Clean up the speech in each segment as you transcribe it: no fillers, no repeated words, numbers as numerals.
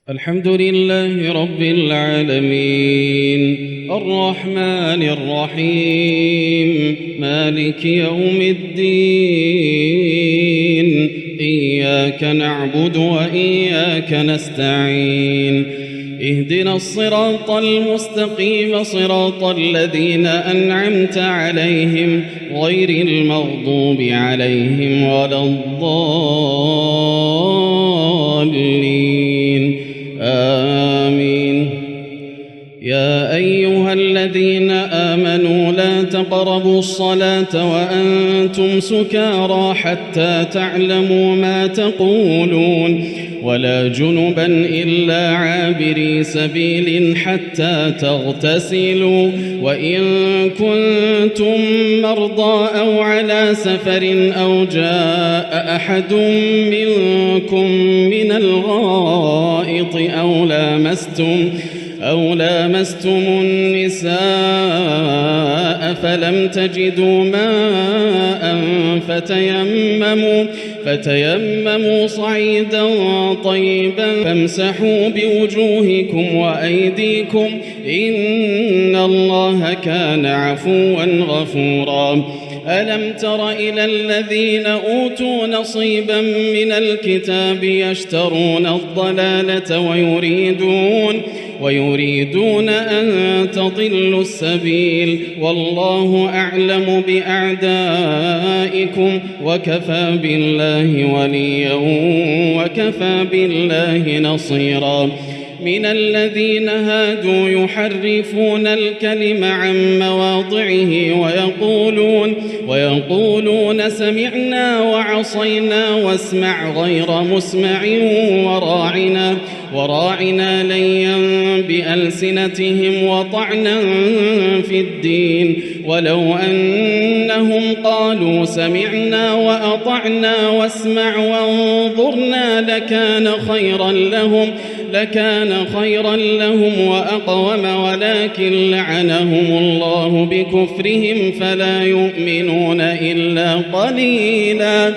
الحمد لله رب العالمين الرحمن الرحيم مالك يوم الدين إياك نعبد وإياك نستعين اهدنا الصراط المستقيم صراط الذين أنعمت عليهم غير المغضوب عليهم ولا الضالين آمين. يا أيها الذين آمنوا لا تقربوا الصلاة وأنتم سكارى حتى تعلموا ما تقولون ولا جنبا إلا عابري سبيل حتى تغتسلوا وإن كنتم مرضى أو على سفر أو جاء أحد منكم من الغائط أو لامستم النساء فلم تجدوا ماء فتيمموا صعيدا طيبا فامسحوا بوجوهكم وأيديكم إن الله كان عفوا غفورا. ألم تر إلى الذين أوتوا نصيبا من الكتاب يشترون الضلالة ويريدون أن تضلوا السبيل والله أعلم بأعدائكم وكفى بالله وليا وكفى بالله نصيرا. من الذين هادوا يحرفون الكلم عن مواضعه ويقولون سمعنا وعصينا واسمع غير مسمع وراعنا ليا بألسنتهم وطعنا في الدين ولو أنهم قالوا سمعنا وأطعنا واسمع وانظرنا لكان خيرا لهم وأقوم ولكن لعنهم الله بكفرهم فلا يؤمنون إلا قليلا.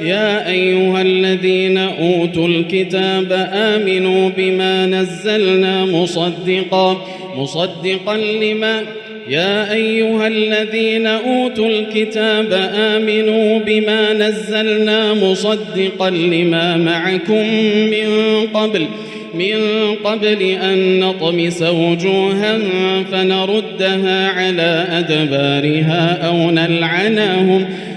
يا أيها الذين أوتوا الكتاب آمنوا بما نزلنا مصدقا لما معكم من قبل أن نطمس وجوها فنردها على أدبارها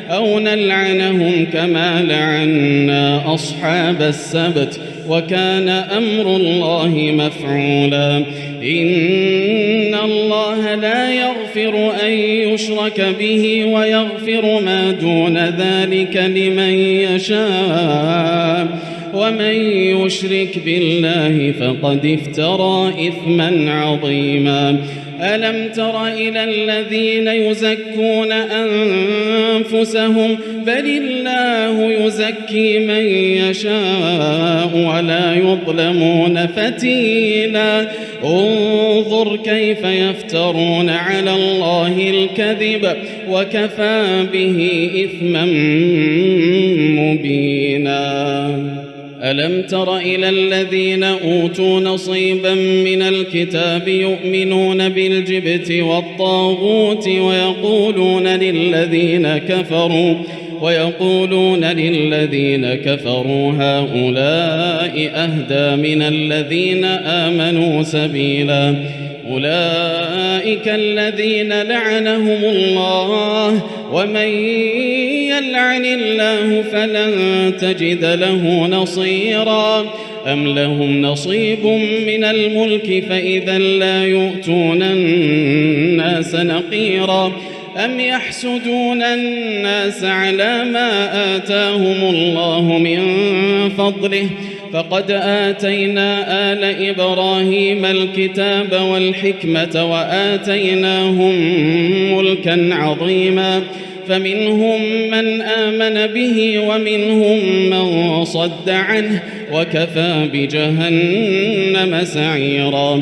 أو نلعنهم كما لعنا أصحاب السبت وكان أمر الله مفعولا. إن الله لا يغفر أن يشرك به ويغفر ما دون ذلك لمن يشاء ومن يشرك بالله فقد افترى إثما عظيما. ألم تر إلى الذين يزكون أنفسهم بل الله يزكي من يشاء ولا يظلمون فتيلا. انظر كيف يفترون على الله الكذب وكفى به إثما مبينا. ألم تر إلى الذين أوتوا نصيبا من الكتاب يؤمنون بالجبت والطاغوت ويقولون للذين كفروا هؤلاء أهدى من الذين آمنوا سبيلا. أولئك الذين لعنهم الله ومن يلعن الله فلن تجد له نصيرا. أم لهم نصيب من الملك فإذا لا يؤتون الناس نقيرا. أم يحسدون الناس على ما آتاهم الله من فضله فقد آتينا آل إبراهيم الكتاب والحكمة وآتيناهم ملكا عظيما. فمنهم من آمن به ومنهم من صد عنه وكفى بجهنم سعيرا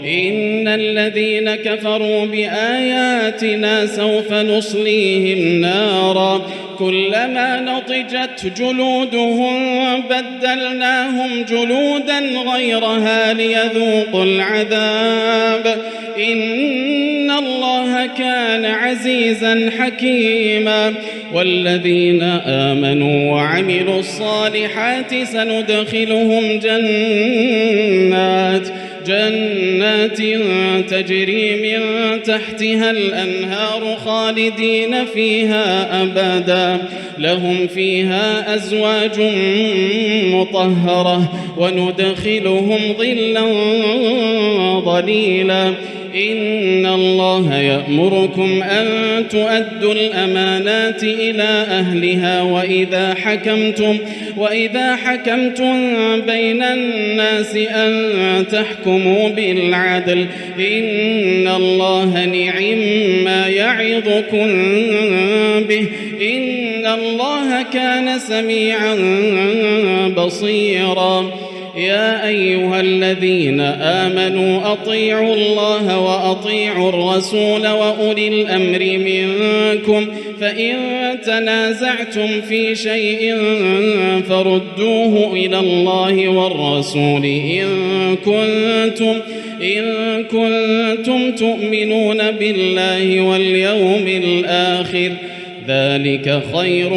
إن الذين كفروا بآياتنا سوف نصليهم نارا كلما نضجت جلودهم بدلناهم جلودا غيرها ليذوقوا العذاب إن الله كان عزيزا حكيما والذين آمنوا وعملوا الصالحات سندخلهم جنات تجري من تحتها الأنهار خالدين فيها أبدا لهم فيها أزواج مطهرة وندخلهم ظلا ظليلا إن الله يأمركم أن تؤدوا الأمانات إلى أهلها وإذا حكمتم بين الناس أن تحكموا بالعدل إن الله نعم ما يعظكم به إن الله كان سميعا بصيرا يا أيها الذين آمنوا أطيعوا الله وأطيعوا الرسول وأولي الأمر منكم فإن تنازعتم في شيء فردوه إلى الله والرسول إن كنتم تؤمنون بالله واليوم الآخر ذلك خير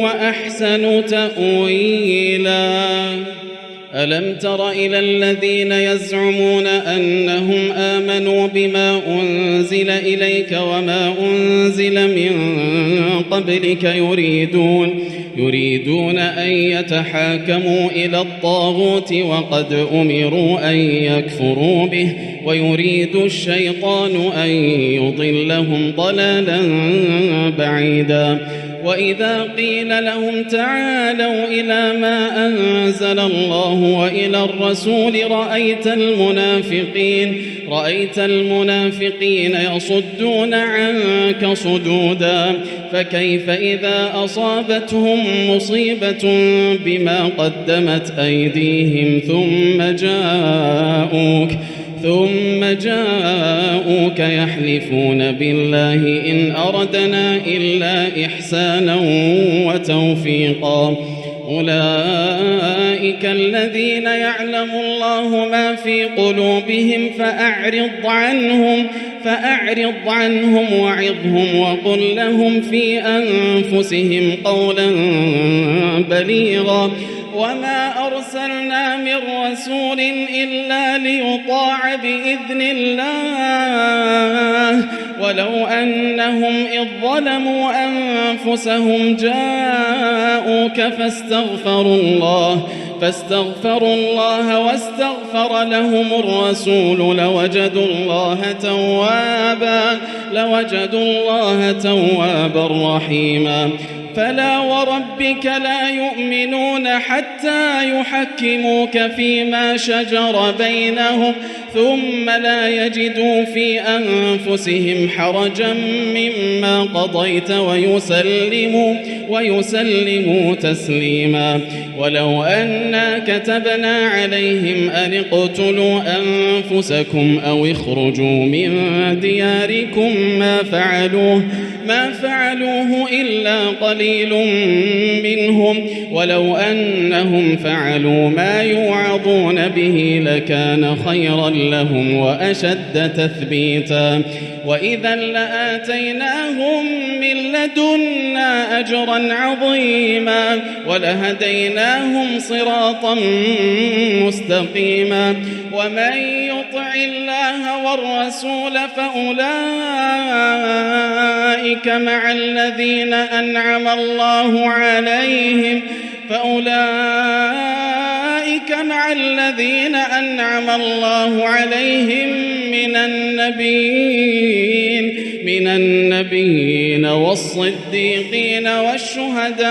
وأحسن تأويلا ألم تر إلى الذين يزعمون أنهم آمنوا بما أنزل إليك وما أنزل من قبلك يريدون أن يتحاكموا إلى الطاغوت وقد أمروا أن يكفروا به ويريد الشيطان أن يضلهم ضلالا بعيدا وإذا قيل لهم تعالوا إلى ما أنزل الله وإلى الرسول رأيت المنافقين يصدون عنك صدودا فكيف إذا أصابتهم مصيبة بما قدمت أيديهم ثم جاءوك يحلفون بالله إن أردنا إلا إحسانا وتوفيقا أولئك الذين يعلم الله ما في قلوبهم فأعرض عنهم وعظهم وقل لهم في أنفسهم قولا بليغا وما أرسلنا من رسول إلا ليطاع بإذن الله ولو أنهم إذ ظلموا أنفسهم جاءوك فاستغفروا الله واستغفر لهم الرسول لوجدوا الله توابا رحيما فلا وربك لا يؤمنون حتى يحكموك فيما شجر بينهم ثم لا يجدوا في أنفسهم حرجا مما قضيت ويسلموا تسليما ولو أنا كتبنا عليهم أن اقتلوا أنفسكم أو اخرجوا من دياركم ما فعلوه إلا قليل منهم ولو أنهم فعلوا ما يوعظون به لكان خيرا لهم وأشد تثبيتا وإذا لآتيناهم من لدنا أجرا عظيما ولهديناهم صراطا مستقيما ومن يطع الله والرسول فأولئك مع الذين أنعم الله عليهم من من النبيين والصديقين والشهداء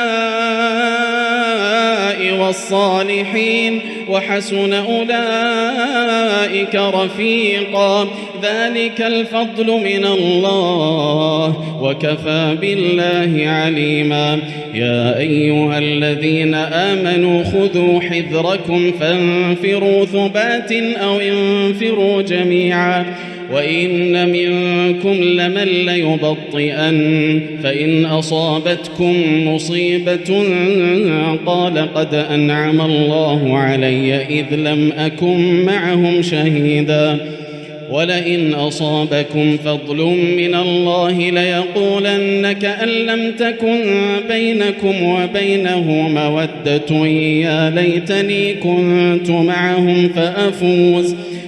والصالحين وحسن أولئك رفيقا ذلك الفضل من الله وكفى بالله عليما يا أيها الذين آمنوا خذوا حذركم فانفروا ثبات أو انفروا جميعا وإن منكم لمن ليبطئن فإن أصابتكم مصيبة قال قد أنعم الله علي إذ لم أكن معهم شهيدا ولئن أصابكم فضل من الله ليقولن كأن لم تكن بينكم وبينه مودة يا ليتني كنت معهم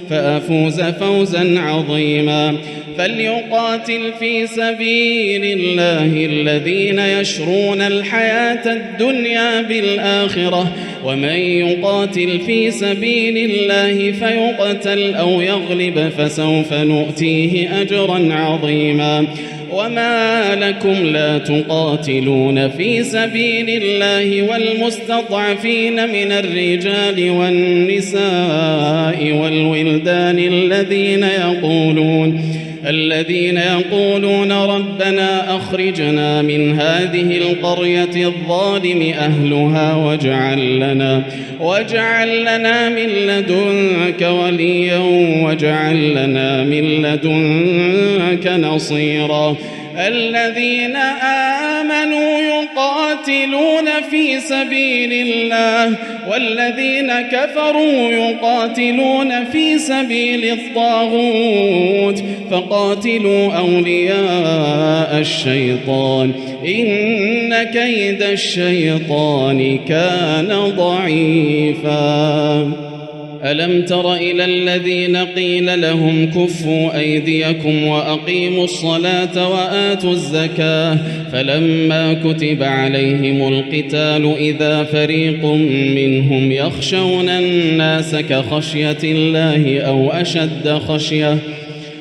فأفوز فوزا عظيما فليقاتل في سبيل الله الذين يشرون الحياة الدنيا بالآخرة ومن يقاتل في سبيل الله فيقتل أو يغلب فسوف نؤتيه أجرا عظيما وما لكم لا تقاتلون في سبيل الله والمستضعفين من الرجال والنساء والولدان الذين يقولون ربنا أخرجنا من هذه القرية الظالم أهلها واجعل لنا من لدنك وليا واجعل لنا من لدنك نصيرا الذين آمنوا يقاتلون في سبيل الله والذين كفروا يقاتلون في سبيل الطاغوت فقاتلوا أولياء الشيطان إن كيد الشيطان كان ضعيفا ألم تر إلى الذين قيل لهم كفوا أيديكم وأقيموا الصلاة وآتوا الزكاة فلما كتب عليهم القتال إذا فريق منهم يخشون الناس كخشية الله أو أشد خشية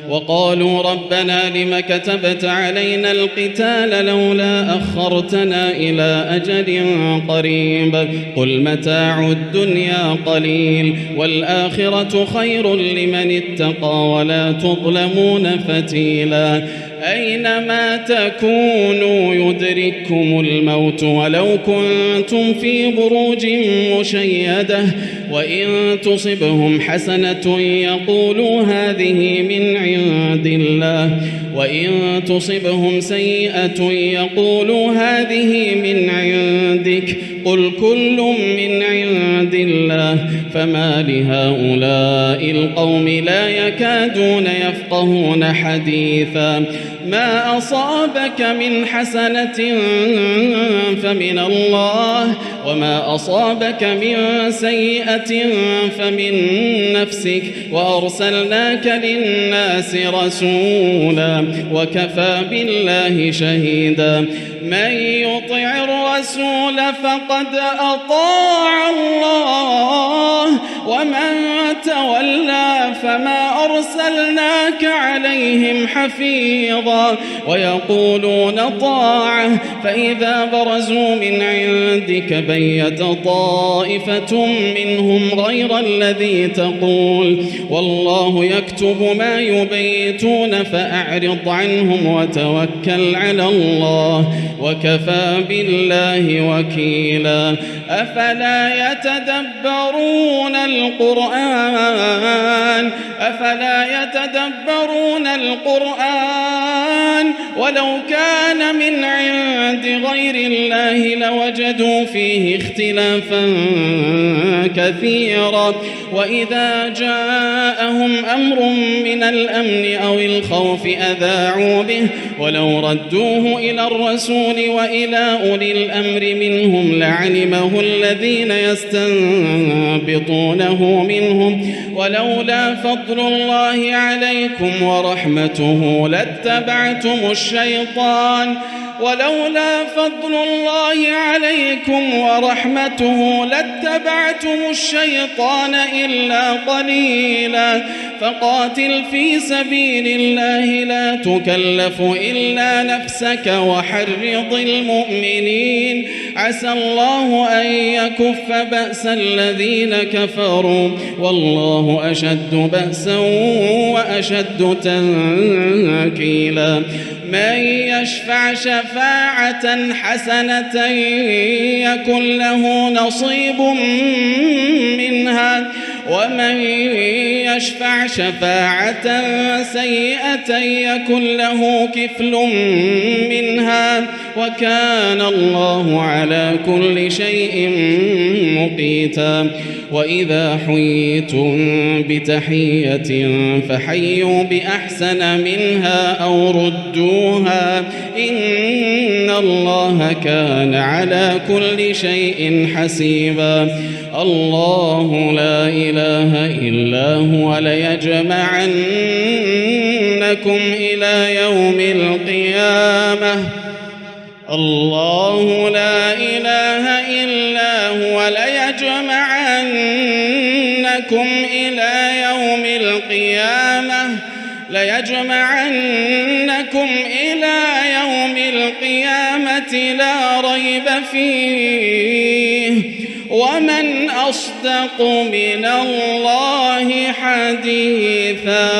وقالوا ربنا لم كتبت علينا القتال لولا أخرتنا إلى أجل قريب قل متاع الدنيا قليل والآخرة خير لمن اتقى ولا تظلمون فتيلا أينما تكونوا يدرككم الموت ولو كنتم في بروج مشيدة وإن تصبهم حسنة يقولوا هذه من عند الله وإن تصبهم سيئة يقولوا هذه من عندك قل كل من عند الله فما لهؤلاء القوم لا يكادون يفقهون حديثا ما أصابك من حسنة فمن الله وما أصابك من سيئة فمن نفسك وأرسلناك للناس رسولا وكفى بالله شهيدا من يطع الرسول فقد أطاع الله ومن تولى فما أرسلناك عليهم حفيظا ويقولون طاعة فإذا برزوا من عندك بيت طائفة منهم غير الذي تقول والله يكتب ما يبيتون فأعرض عنهم وتوكل على الله وكفى بالله وكيلا أفلا يتدبرون القرآن ولو كان من عند غير الله لوجدوا فيه اختلافا كثيرا وإذا جاءهم أمر من الأمن أو الخوف أذاعوا به ولو ردوه إلى الرسول وإلى أولي الأمر منهم لعلمه الذين يستنبطونه منهم ولولا فضل الله عليكم ورحمته لاتبعتم الشيطان إلا قليلا فقاتل في سبيل الله لا تكلف إلا نفسك وحرض المؤمنين عسى الله أن يكف بأس الذين كفروا والله أشد بأسا وأشد تنكيلا من يشفع شفاعة حسنة يكن له نصيب منها ومن يشفع شفاعة سيئة يكن له كفل منها وكان الله على كل شيء مقيتا وإذا حييتم بتحية فحيوا بأحسن منها أو ردوها إن الله كان على كل شيء حسيبا الله لا إله إلا هو ليجمعنكم إلى يوم القيامة الله لا إله إلا هو ليجمعنكم إلى يوم القيامة لا ريب فيه ومن أصدق من الله حديثا.